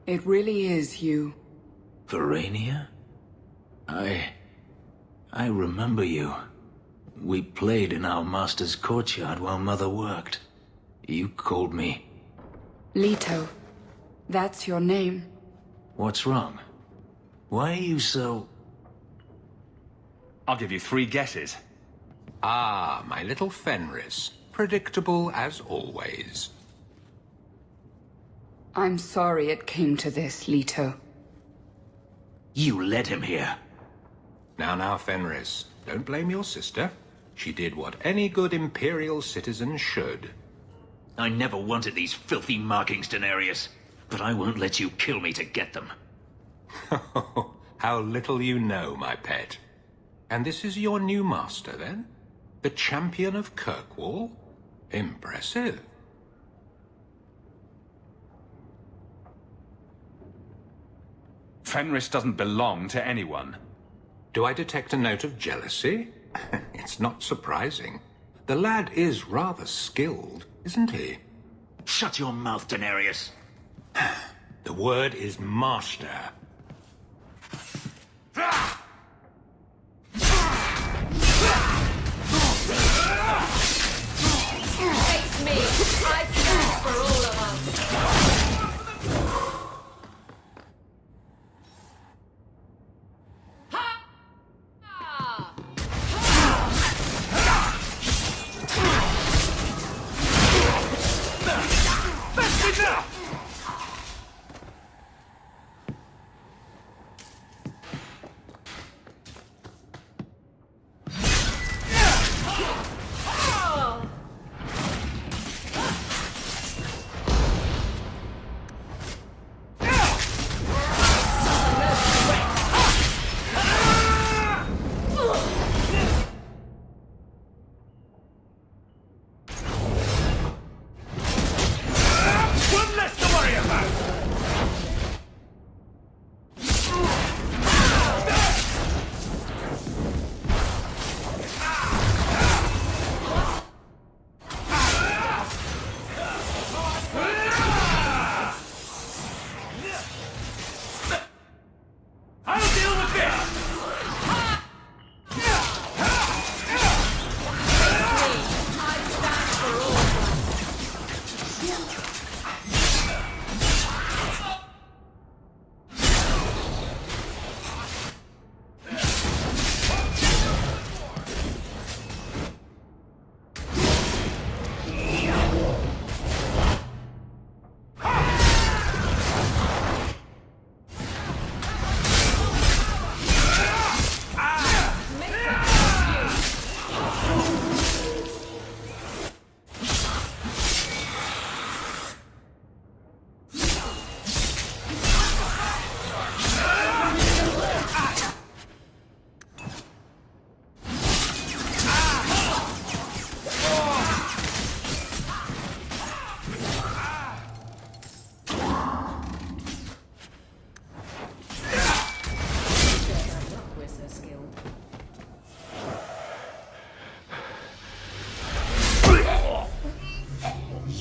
It really is you. Verania? I remember you. We played in our master's courtyard while Mother worked. You called me. Leto. That's your name. What's wrong? Why are you so... I'll give you 3 guesses. Ah, my little Fenris. Predictable as always. I'm sorry it came to this, Leto. You led him here. Now, Fenris. Don't blame your sister. She did what any good Imperial citizen should. I never wanted these filthy markings, Daenerys. But I won't let you kill me to get them. How little you know, my pet. And this is your new master, then? The champion of Kirkwall? Impressive. Fenris doesn't belong to anyone. Do I detect a note of jealousy? It's not surprising. The lad is rather skilled, isn't he? Shut your mouth, Daenerys. The word is master. Face me! I stand for all of us! That's enough!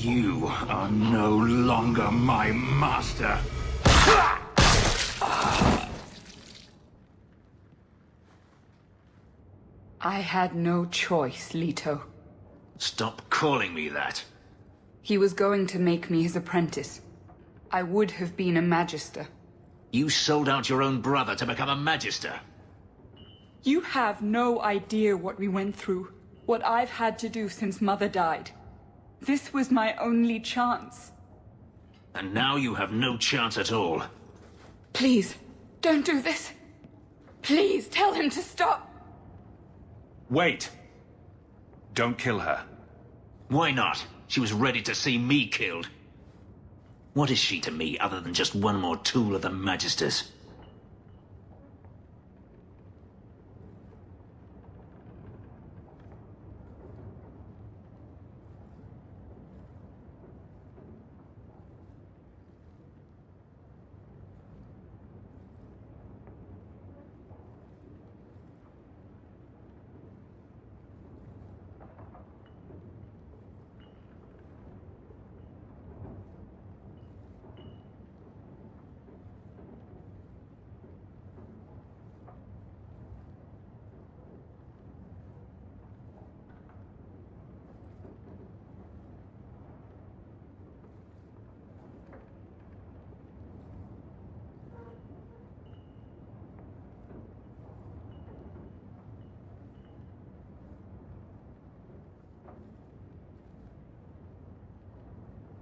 You are no longer my master. I had no choice, Leto. Stop calling me that. He was going to make me his apprentice. I would have been a magister. You sold out your own brother to become a magister. You have no idea what we went through, what I've had to do since Mother died. This was my only chance. And now you have no chance at all. Please, don't do this. Please, tell him to stop. Wait. Don't kill her. Why not? She was ready to see me killed. What is she to me other than just one more tool of the Magisters?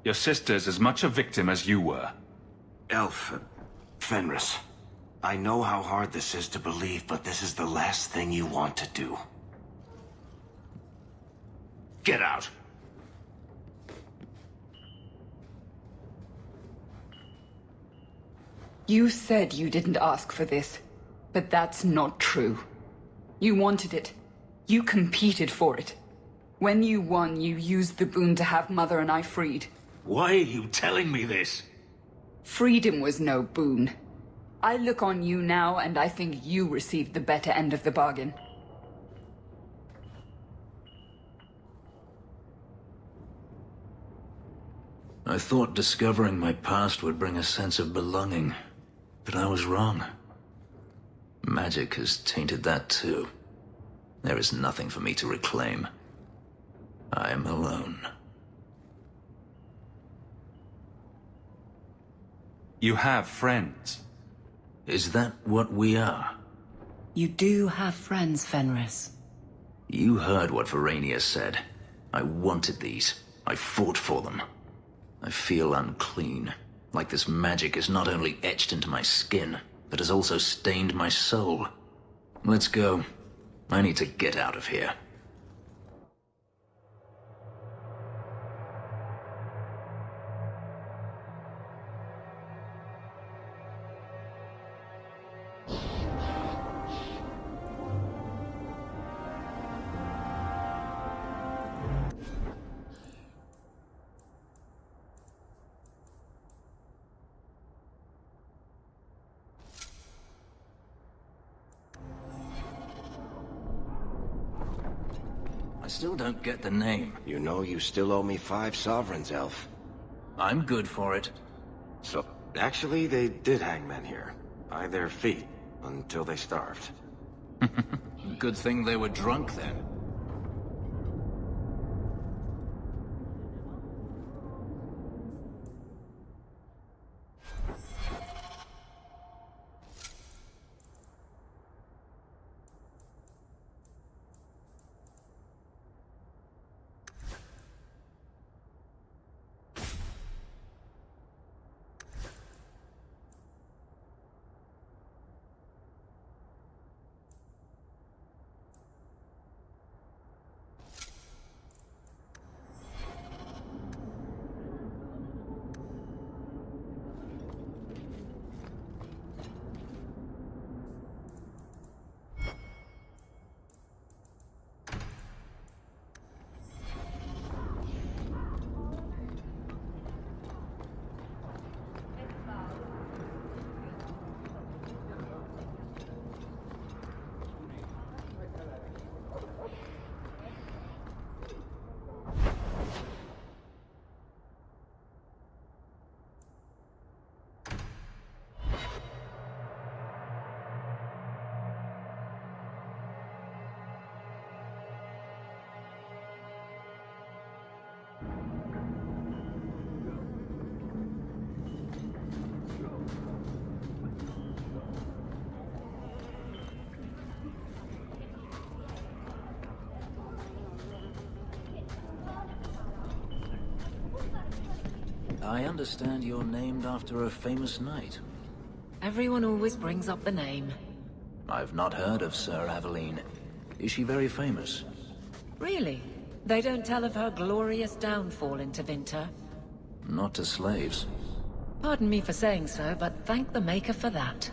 Your sister's as much a victim as you were. Fenris. I know how hard this is to believe, but this is the last thing you want to do. Get out. You said you didn't ask for this, but that's not true. You wanted it. You competed for it. When you won, you used the boon to have Mother and I freed. Why are you telling me this? Freedom was no boon. I look on you now, and I think you received the better end of the bargain. I thought discovering my past would bring a sense of belonging, but I was wrong. Magic has tainted that too. There is nothing for me to reclaim. I am alone. You have friends. Is that what we are? You do have friends, Fenris. You heard what Verania said. I wanted these. I fought for them. I feel unclean. Like this magic is not only etched into my skin, but has also stained my soul. Let's go. I need to get out of here. I still don't get the name. You know you still owe me 5 sovereigns, Elf. I'm good for it. So, actually, they did hang men here. By their feet, until they starved. Good thing they were drunk then. I understand you're named after a famous knight. Everyone always brings up the name. I've not heard of Sir Aveline. Is she very famous? Really? They don't tell of her glorious downfall into Winter? Not to slaves. Pardon me for saying so, but thank the Maker for that.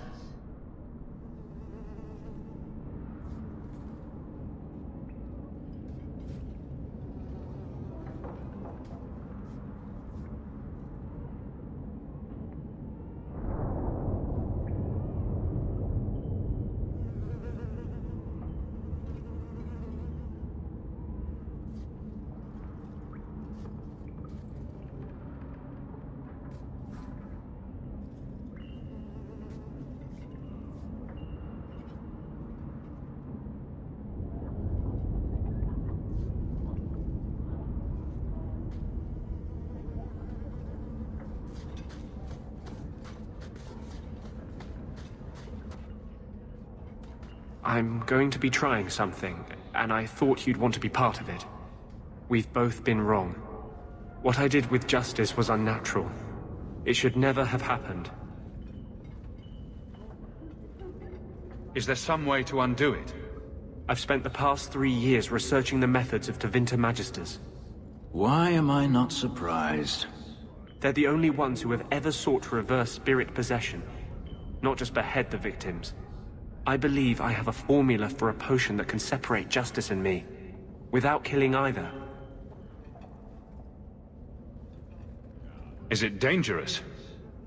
I'm going to be trying something, and I thought you'd want to be part of it. We've both been wrong. What I did with Justice was unnatural. It should never have happened. Is there some way to undo it? I've spent the past 3 years researching the methods of Tevinter Magisters. Why am I not surprised? They're the only ones who have ever sought to reverse spirit possession, not just behead the victims. I believe I have a formula for a potion that can separate Justice and me, without killing either. Is it dangerous?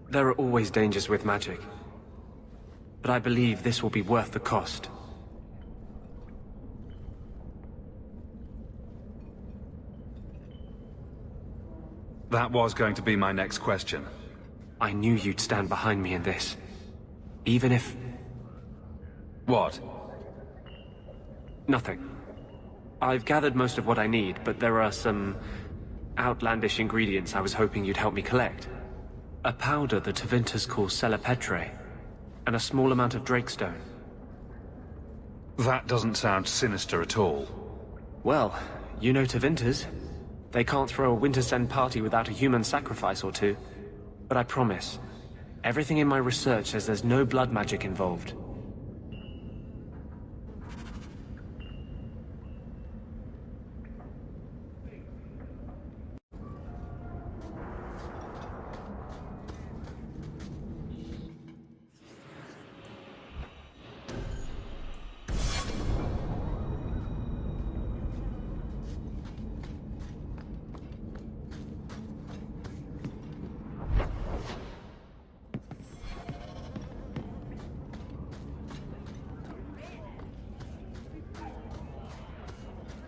There are always dangers with magic. But I believe this will be worth the cost. That was going to be my next question. I knew you'd stand behind me in this. Even if... What? Nothing. I've gathered most of what I need, but there are some outlandish ingredients I was hoping you'd help me collect. A powder the Tevinters call Celepetre, and a small amount of Drakestone. That doesn't sound sinister at all. Well, you know Tevinters. They can't throw a Winter's End party without a human sacrifice or two. But I promise, everything in my research says there's no blood magic involved.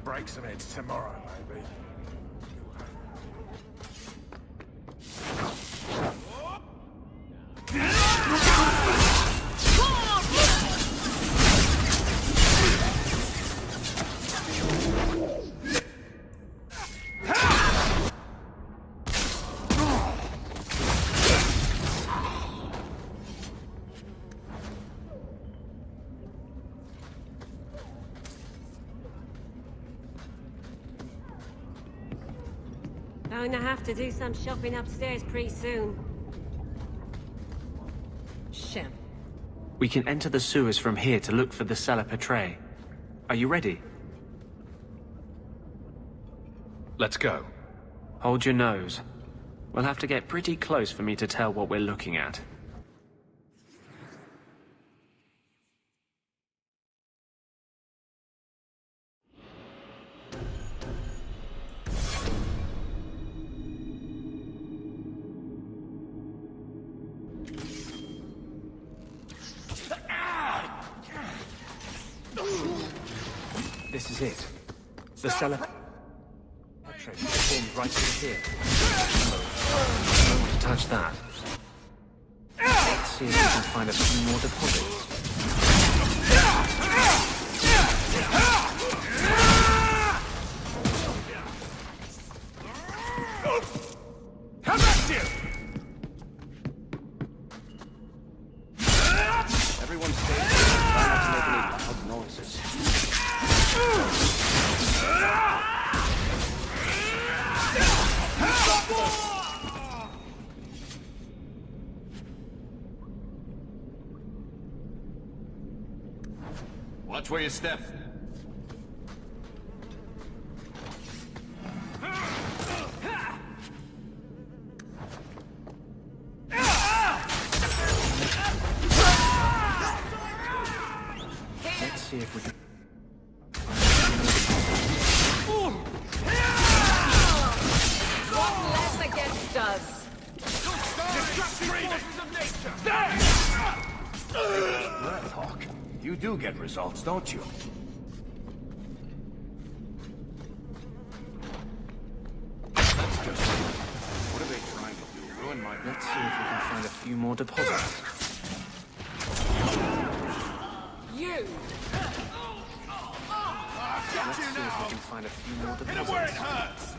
Break some heads tomorrow, maybe. Going to have to do some shopping upstairs pretty soon. Shem. We can enter the sewers from here to look for the Celepetre. Are you ready? Let's go. Hold your nose. We'll have to get pretty close for me to tell what we're looking at. This is it. The Celepetre formed right through here. Don't want to touch that. Let's see if we can find a few more deposits. How about you? Everyone stay still. Try not to make any loud noises. Watch where you step. Let's see if we can... One less against us. Breath, Hawke. You do get results, don't you? That's just... What are they trying to do? Ruin my... Let's see if we can find a few more deposits. You. Let's see if we can find a few more deposits. hurts!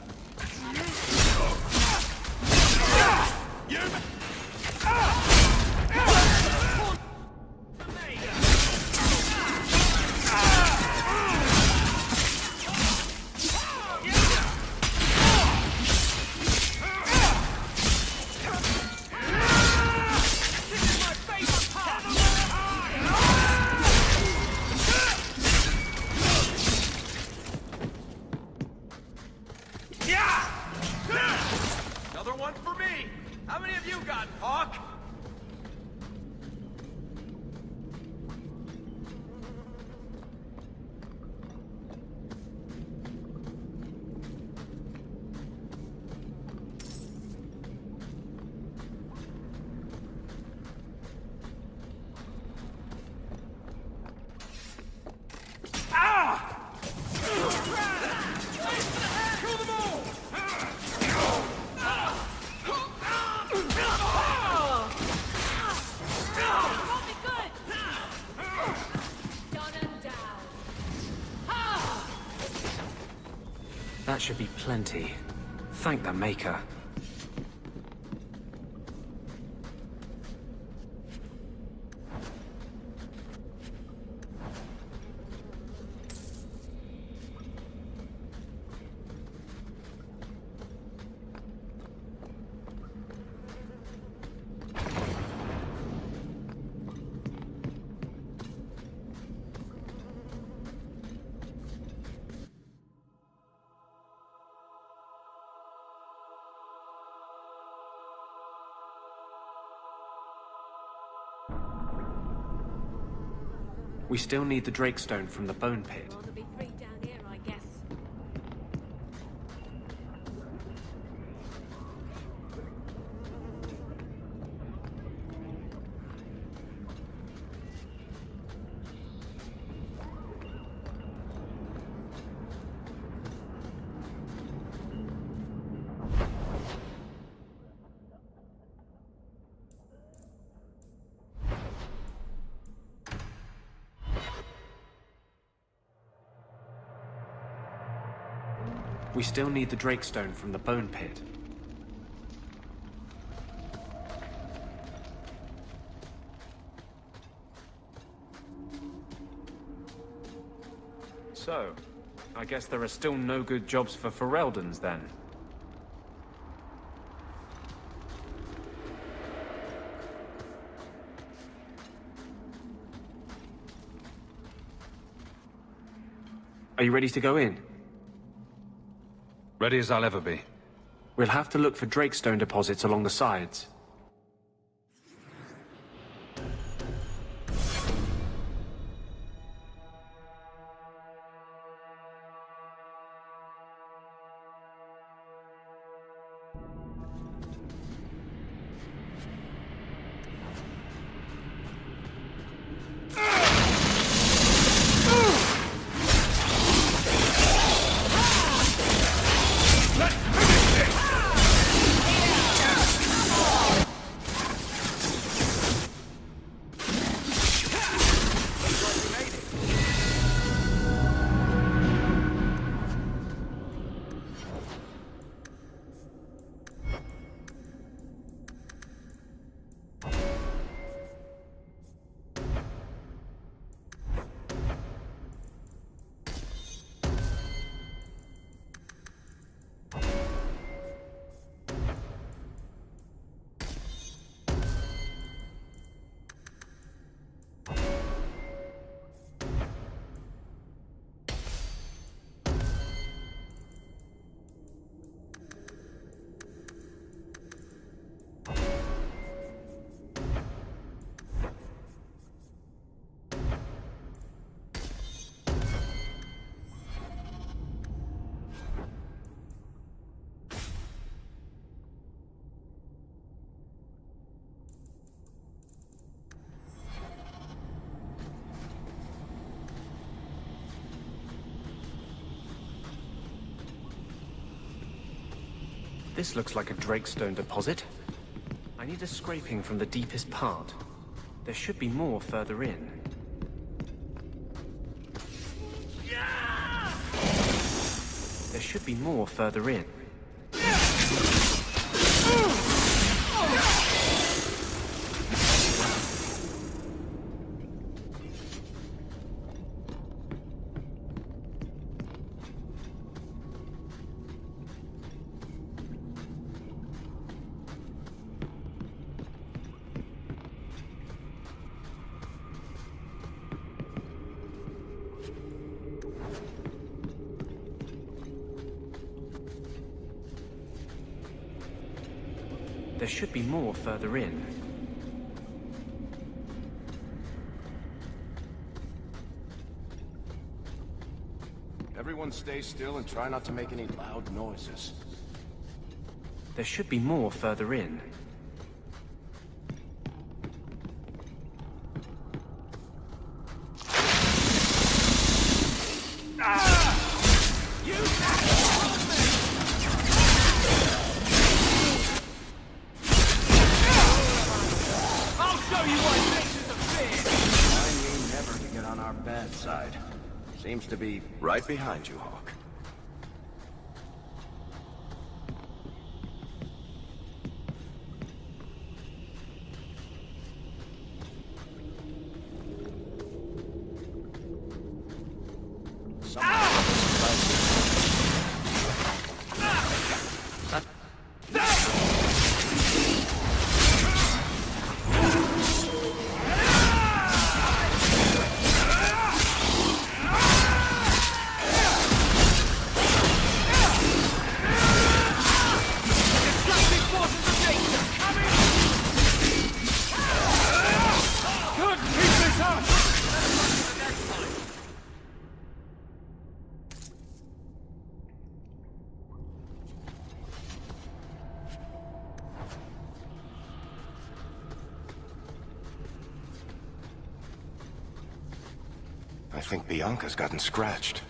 me! How many have you got, Hawke? That should be plenty. Thank the Maker. We still need the Drakestone from the Bone Pit. Rather be free down here, I guess. We still need the Drakestone from the Bone Pit. So, I guess there are still no good jobs for Ferelden's then. Are you ready to go in? Ready as I'll ever be. We'll have to look for Drakestone deposits along the sides. This looks like a Drakestone deposit. I need a scraping from the deepest part. There should be more further in. There should be more further in. There should be more further in. Everyone stay still and try not to make any loud noises. There should be more further in. Seems to be right behind you, Hawke. I think Bianca's gotten scratched.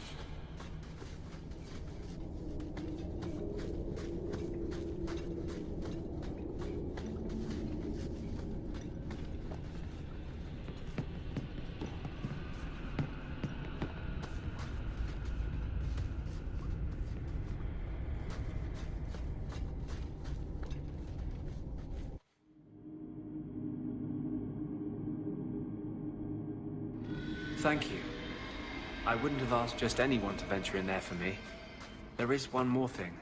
Thank you. I wouldn't have asked just anyone to venture in there for me. There is one more thing,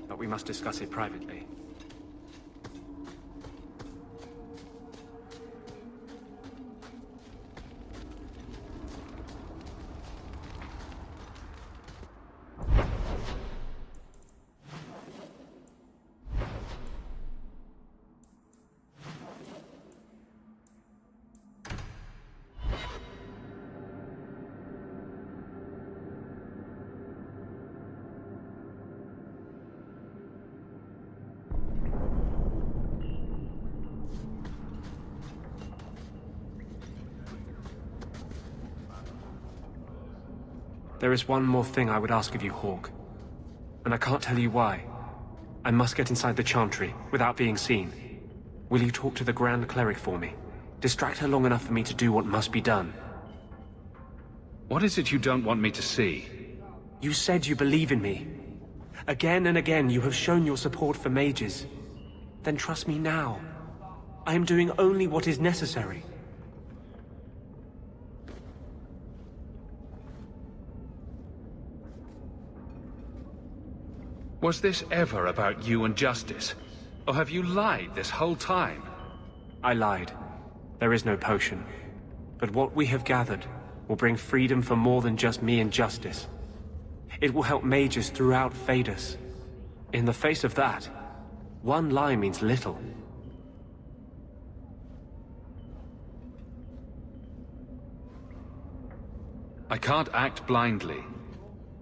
but we must discuss it privately. There is one more thing I would ask of you, Hawke. And I can't tell you why. I must get inside the Chantry, without being seen. Will you talk to the Grand Cleric for me? Distract her long enough for me to do what must be done. What is it you don't want me to see? You said you believe in me. Again and again you have shown your support for mages. Then trust me now. I am doing only what is necessary. Was this ever about you and justice? Or have you lied this whole time? I lied. There is no potion. But what we have gathered will bring freedom for more than just me and justice. It will help mages throughout Phaedus. In the face of that, one lie means little. I can't act blindly.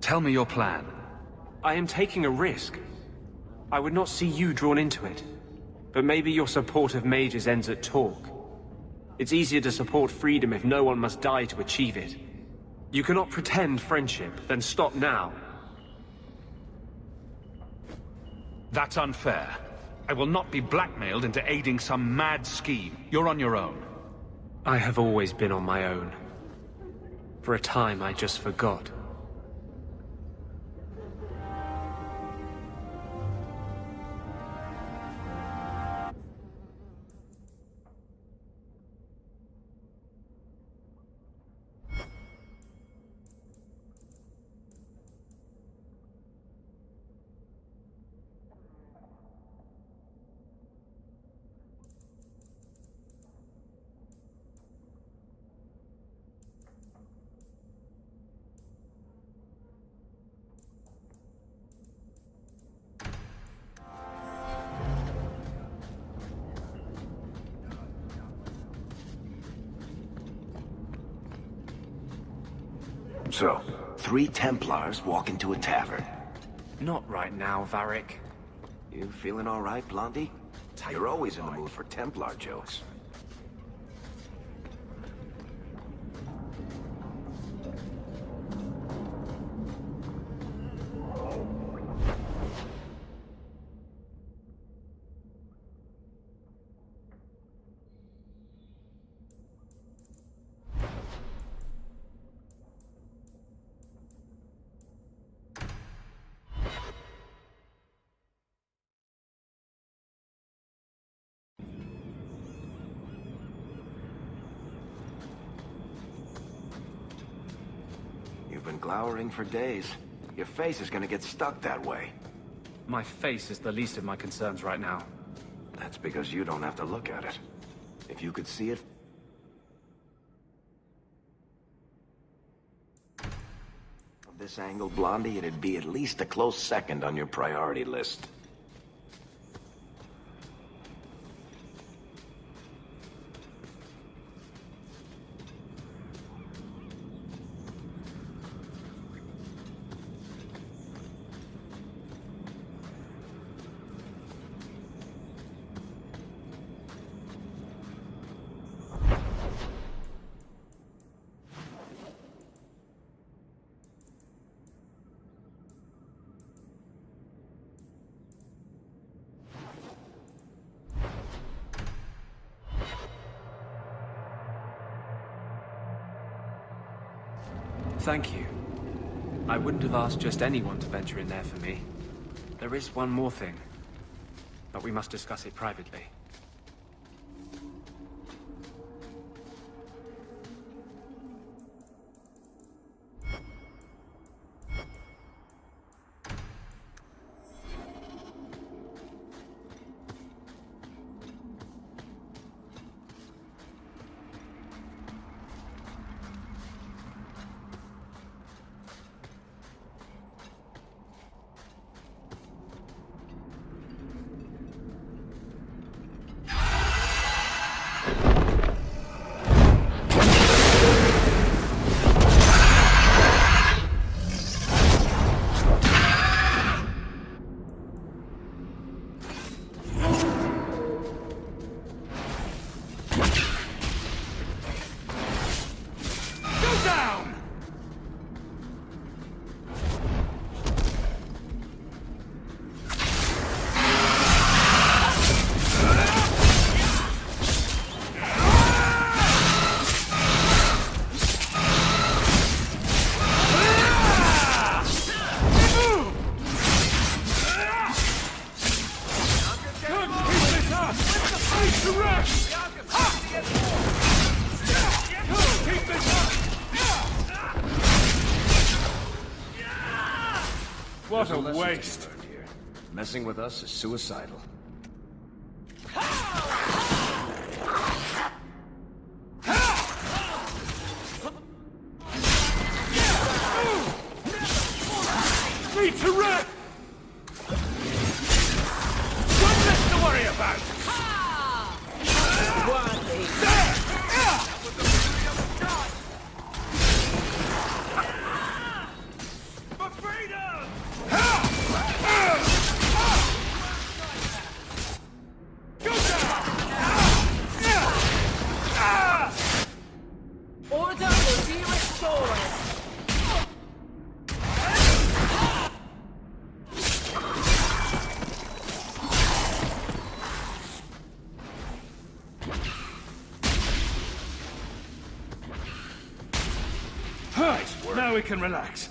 Tell me your plan. I am taking a risk. I would not see you drawn into it. But maybe your support of mages ends at talk. It's easier to support freedom if no one must die to achieve it. You cannot pretend friendship, then stop now. That's unfair. I will not be blackmailed into aiding some mad scheme. You're on your own. I have always been on my own. For a time, I just forgot. So, 3 Templars walk into a tavern. Not right now, Varric. You feeling all right, Blondie? You're always in the mood for Templar jokes. You've been glowering for days. Your face is gonna get stuck that way. My face is the least of my concerns right now. That's because you don't have to look at it. If you could see it from this angle, Blondie, it'd be at least a close second on your priority list. Thank you. I wouldn't have asked just anyone to venture in there for me. There is one more thing, but we must discuss it privately. What a waste. Messing with us is suicidal. Need to wreck! One less to worry about! For freedom! Go down! Order will be restored. Now we can relax.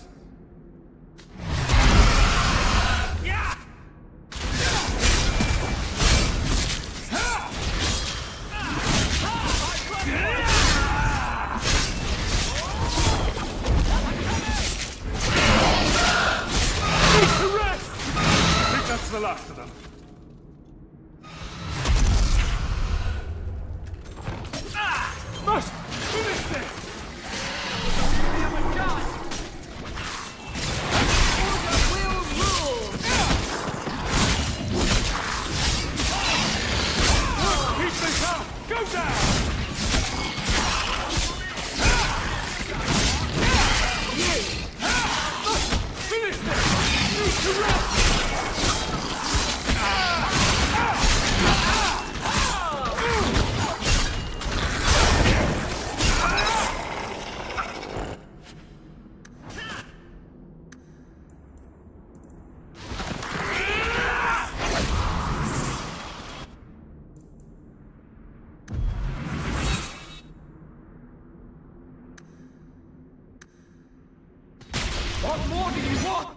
I think that's the last of them. Must finish this! Go down! What more do you want?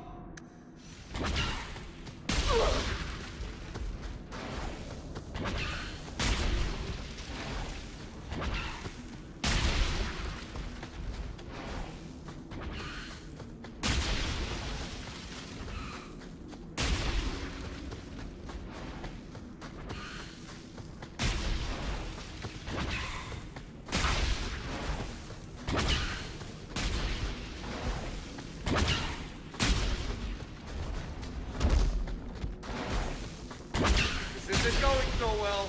This isn't going so well.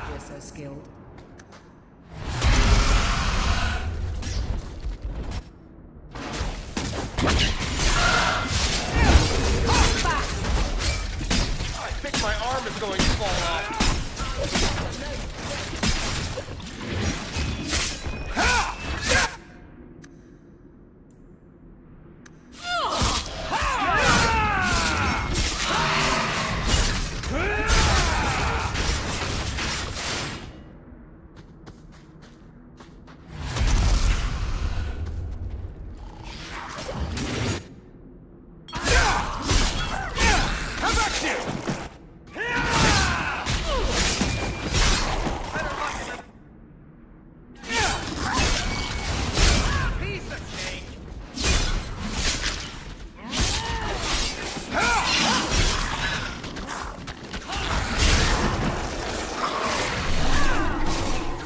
You're so skilled. I think my arm is going to fall off.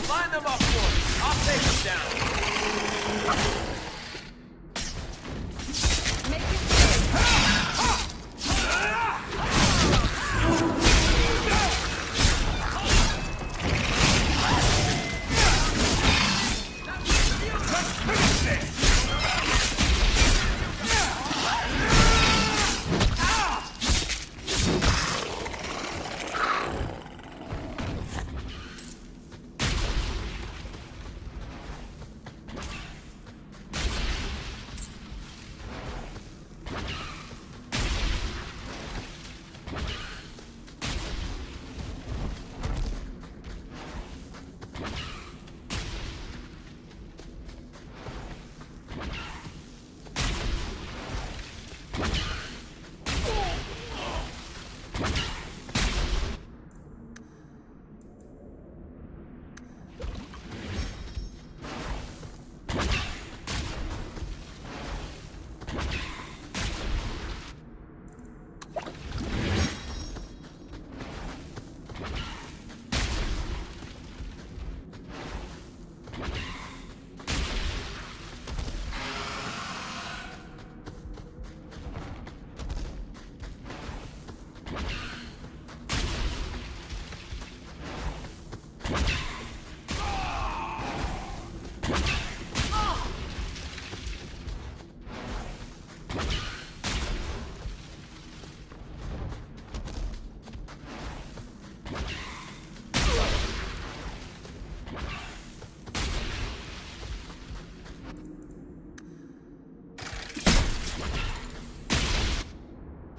Line them up for me. I'll take them down.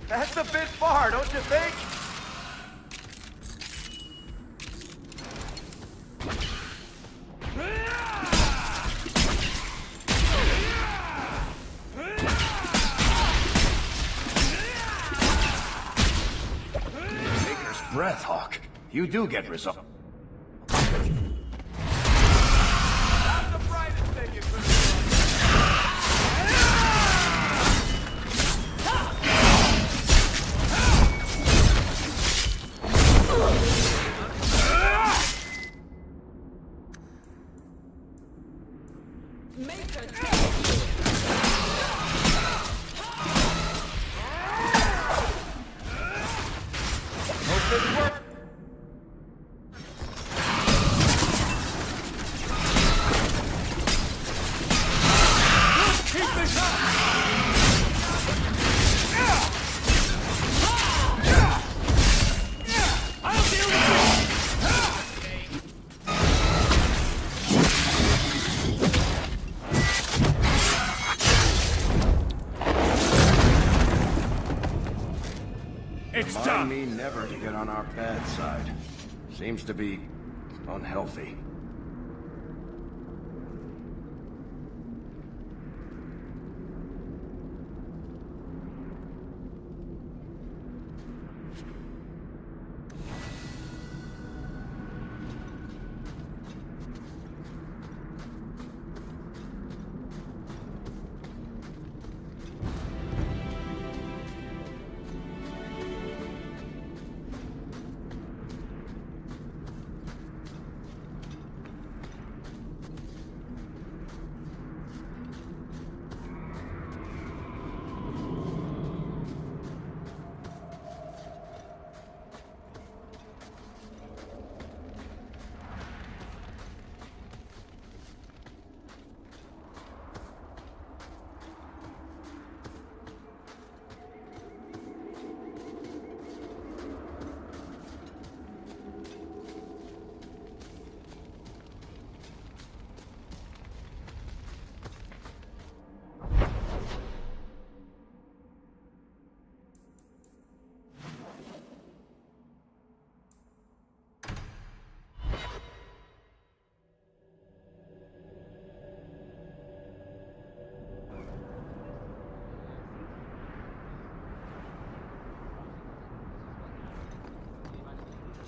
That's a bit far, don't you think? Taker's breath, Hawke. You do get results. Not the brightest thing you could have done. Remind me never to get on our bad side. Seems to be unhealthy.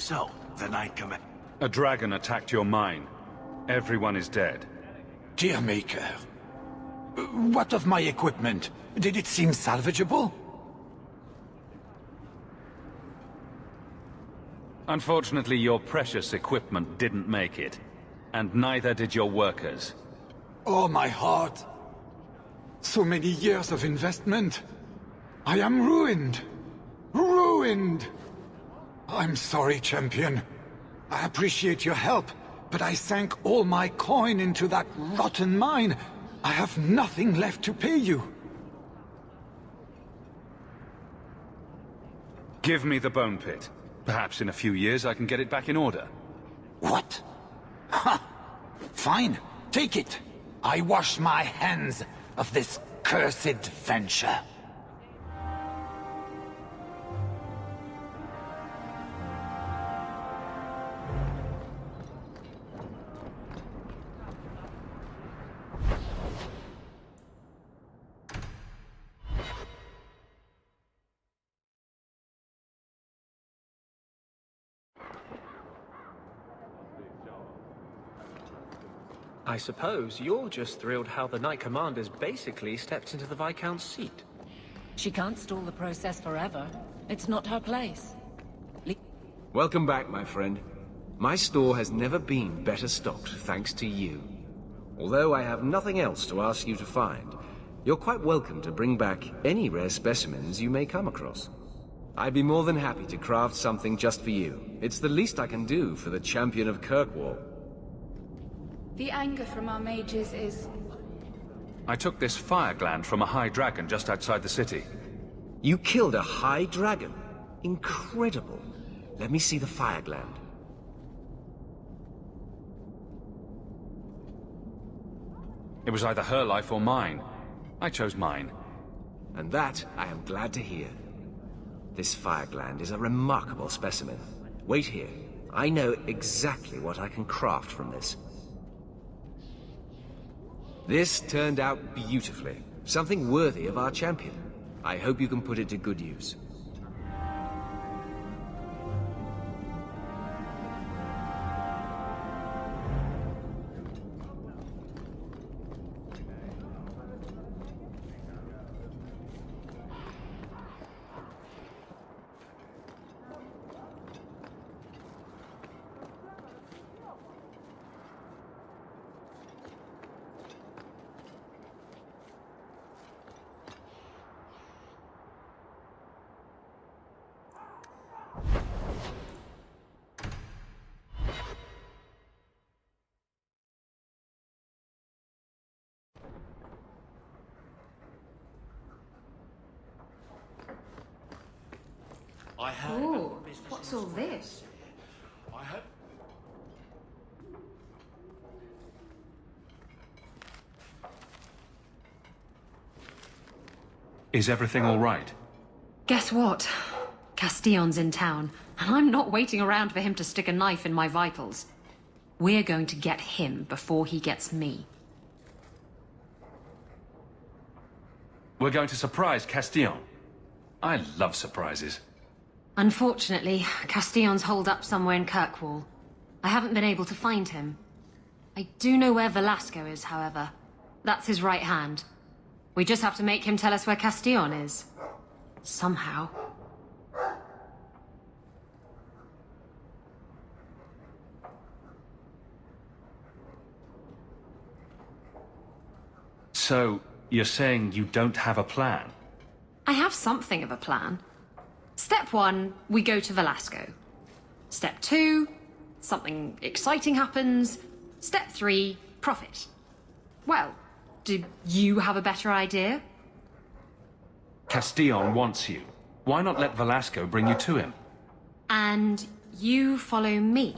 So, the Knight Commander. A dragon attacked your mine. Everyone is dead. Dear Maker, what of my equipment? Did it seem salvageable? Unfortunately, your precious equipment didn't make it. And neither did your workers. Oh, my heart. So many years of investment. I am ruined. Ruined! I'm sorry, champion. I appreciate your help, but I sank all my coin into that rotten mine. I have nothing left to pay you. Give me the bone pit. Perhaps in a few years I can get it back in order. What? Ha! Fine, take it. I wash my hands of this cursed venture. I suppose you're just thrilled how the Knight Commander's basically stepped into the Viscount's seat. She can't stall the process forever. It's not her place. Welcome back, my friend. My store has never been better stocked, thanks to you. Although I have nothing else to ask you to find, you're quite welcome to bring back any rare specimens you may come across. I'd be more than happy to craft something just for you. It's the least I can do for the champion of Kirkwall. The anger from our mages is... I took this fire gland from a high dragon just outside the city. You killed a high dragon? Incredible. Let me see the fire gland. It was either her life or mine. I chose mine. And that I am glad to hear. This fire gland is a remarkable specimen. Wait here. I know exactly what I can craft from this. This turned out beautifully. Something worthy of our champion. I hope you can put it to good use. I heard. Ooh, what's all this? I hope. Is everything all right? Guess what? Castillon's in town, and I'm not waiting around for him to stick a knife in my vitals. We're going to get him before he gets me. We're going to surprise Castillon. I love surprises. Unfortunately, Castillon's holed up somewhere in Kirkwall. I haven't been able to find him. I do know where Velasco is, however. That's his right hand. We just have to make him tell us where Castillon is. Somehow. So, you're saying you don't have a plan? I have something of a plan. Step 1, we go to Velasco. Step 2, something exciting happens. Step 3, profit. Well, do you have a better idea? Castillon wants you. Why not let Velasco bring you to him? And you follow me.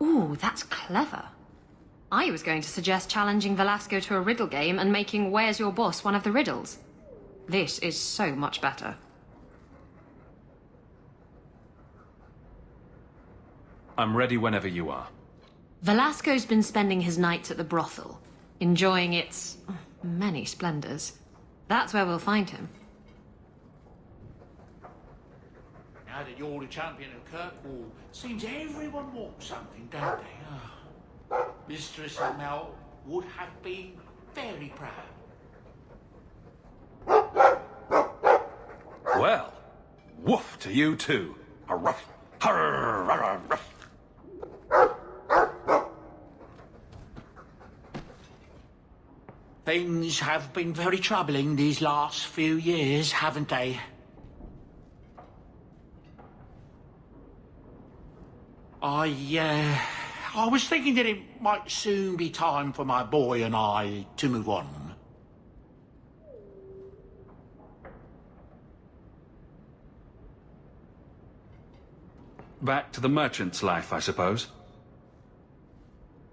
Ooh, that's clever. I was going to suggest challenging Velasco to a riddle game and making Where's Your Boss one of the riddles. This is so much better. I'm ready whenever you are. Velasco's been spending his nights at the brothel, enjoying its many splendors. That's where we'll find him. Now that you're the champion of Kirkwall, seems everyone wants something, don't they? Oh. Mistress Mel would have been very proud. Well, woof to you too. A ruff. Ruff. Things have been very troubling these last few years, haven't they? I was thinking that it might soon be time for my boy and I to move on. Back to the merchant's life, I suppose.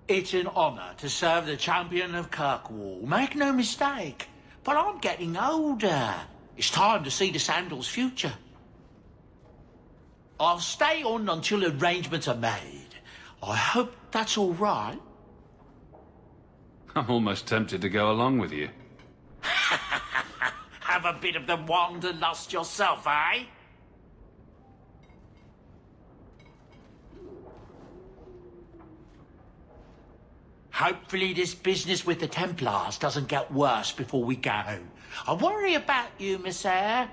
It's an honor to serve the champion of Kirkwall, make no mistake. But I'm getting older. It's time to see the Sandals' future. I'll stay on until arrangements are made. I hope that's all right. I'm almost tempted to go along with you. Have a bit of the wanderlust yourself, eh? Hopefully this business with the Templars doesn't get worse before we go. I worry about you, Miss Eyre.